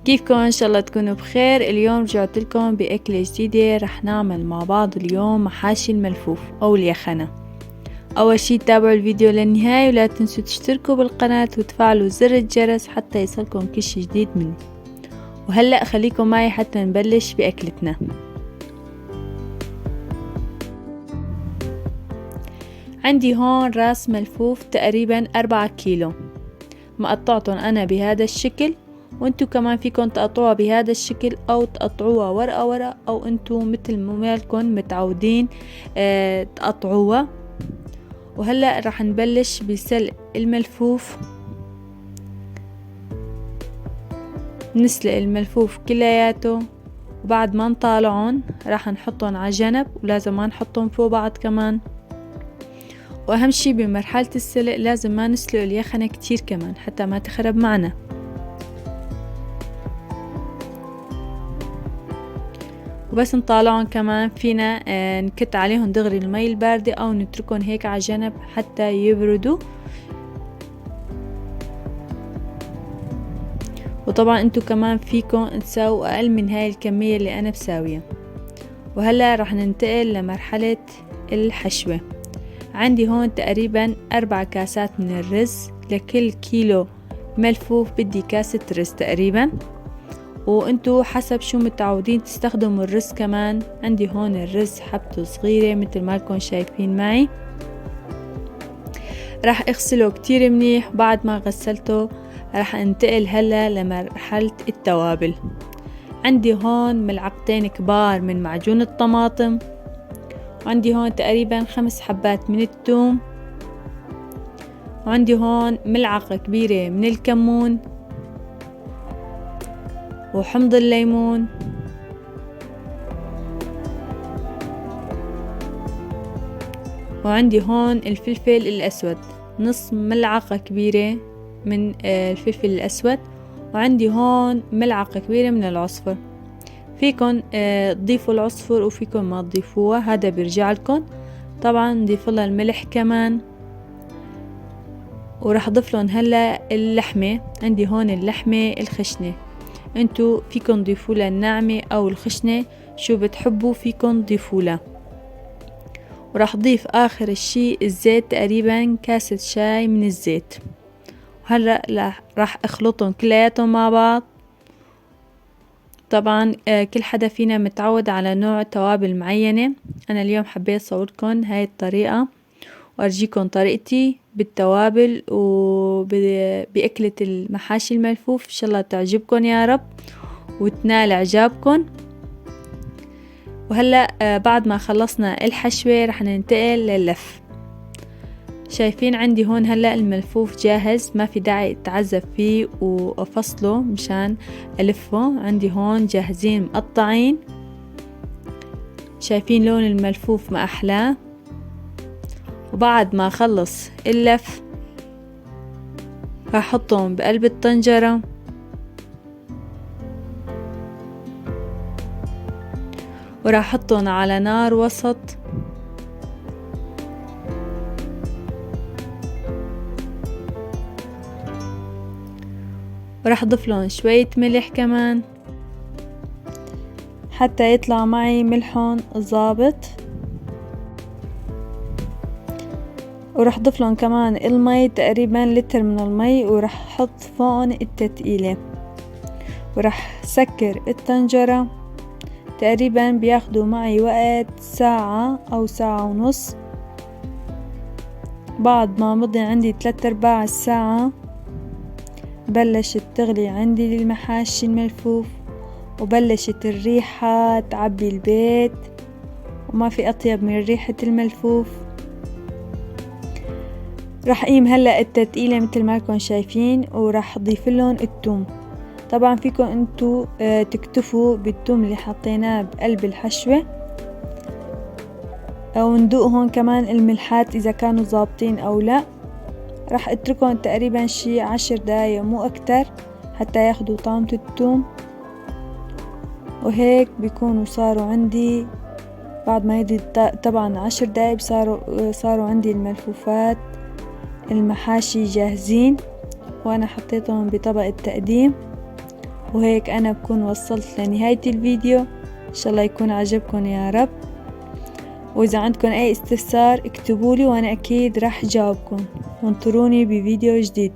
كيفكم؟ ان شاء الله تكونوا بخير. اليوم رجعت لكم بأكلة جديدة. رح نعمل مع بعض اليوم محاشي الملفوف او اليخنة. اول شي تابعوا الفيديو للنهاية ولا تنسوا تشتركوا بالقناة وتفعلوا زر الجرس حتى يصلكم كل شي جديد مني. وهلأ خليكم معي حتى نبلش بأكلتنا. عندي هون راس ملفوف تقريبا 4 كيلو، مقطعتهم انا بهذا الشكل، وانتو كمان فيكن تقطعوها بهذا الشكل او تقطعوها ورقة ورقة، او انتو مثل ما مالكن متعودين تقطعوها. وهلأ رح نبلش بسلق الملفوف. نسلق الملفوف كلياته، وبعد ما نطالعهم رح نحطهم على جنب، ولازم ما نحطهم فوق بعض كمان. واهم شي بمرحلة السلق لازم ما نسلق اليخنة كتير كمان حتى ما تخرب معنا. وبس نطالعهم كمان فينا نكت عليهم دغري المي الباردة او نتركهم هيك على جنب حتى يبردوا. وطبعا انتو كمان فيكم تساووا اقل من هاي الكمية اللي انا بساويها. وهلا رح ننتقل لمرحلة الحشوة. عندي هون تقريبا 4 كاسات من الرز. لكل كيلو ملفوف بدي كاسة رز تقريبا، وانتو حسب شو متعودين تستخدموا الرز كمان. عندي هون الرز حبته صغيرة مثل ما لكم شايفين معي. راح اغسله كتير منيح. بعد ما غسلته راح انتقل هلا لمرحلة التوابل. عندي هون ملعقتين كبار من معجون الطماطم، وعندي هون تقريبا 5 حبات من الثوم، وعندي هون ملعقة كبيرة من الكمون وحمض الليمون، وعندي هون الفلفل الأسود، نص ملعقة كبيرة من الفلفل الأسود، وعندي هون ملعقة كبيرة من العصفر. فيكن تضيفوا العصفر وفيكن ما تضيفوها، هذا بيرجع لكم. طبعا نضيف لها الملح كمان. وراح اضيف لهم هلا اللحمة. عندي هون اللحمة الخشنة، انتو فيكن تضيفوا لها الناعمة او الخشنة، شو بتحبوا فيكن تضيفوا لها. وراح اضيف اخر الشي الزيت، تقريبا كاسة شاي من الزيت. وهلا راح اخلطهم كلياتهم مع بعض. طبعا كل حدا فينا متعود على نوع توابل معينة. انا اليوم حبيت صوركم هاي الطريقة وارجيكم طريقتي بالتوابل وبأكلة المحاشي الملفوف. ان شاء الله تعجبكم يا رب وتنال اعجابكم. وهلا بعد ما خلصنا الحشوة رح ننتقل لللف. شايفين عندي هون هلا الملفوف جاهز، ما في داعي اتعذب فيه وافصله مشان الفه. عندي هون جاهزين مقطعين. شايفين لون الملفوف ما احلاه. وبعد ما اخلص اللف راح احطهم بقلب الطنجرة، وراح احطهم على نار وسط. وراح اضيف لهم شوية ملح كمان حتى يطلع معي ملحهم ظابط. وراح اضيف لهم كمان المي، تقريبا لتر من المي، وراح احط فوقهم التتقيلة. وراح سكر الطنجرة. تقريبا بياخدوا معي وقت ساعة او ساعة ونص. بعد ما مضي عندي 3/4 الساعة بلشت تغلي عندي المحاشي الملفوف، وبلشت الريحة تعبي البيت، وما في اطيب من ريحة الملفوف. راح اقيم هلا التتقيلة مثل ما لكم شايفين، وراح اضيف لهم الثوم. طبعا فيكم انتو تكتفوا بالثوم اللي حطيناه بقلب الحشوة، او ندوق هون كمان الملحات اذا كانوا ظابطين او لا. راح اتركهم تقريبا شي 10 دقايق مو اكتر حتى ياخدوا طعمة الثوم. وهيك بيكونوا صاروا عندي بعد ما يدي طبعا 10 دقايق صاروا عندي الملفوفات المحاشي جاهزين. وانا حطيتهم بطبق التقديم. وهيك أنا بكون وصلت لنهاية الفيديو. إن شاء الله يكون عجبكم يا رب، وإذا عندكم أي استفسار اكتبولي وأنا أكيد راح جاوبكم، وانطروني بفيديو جديد.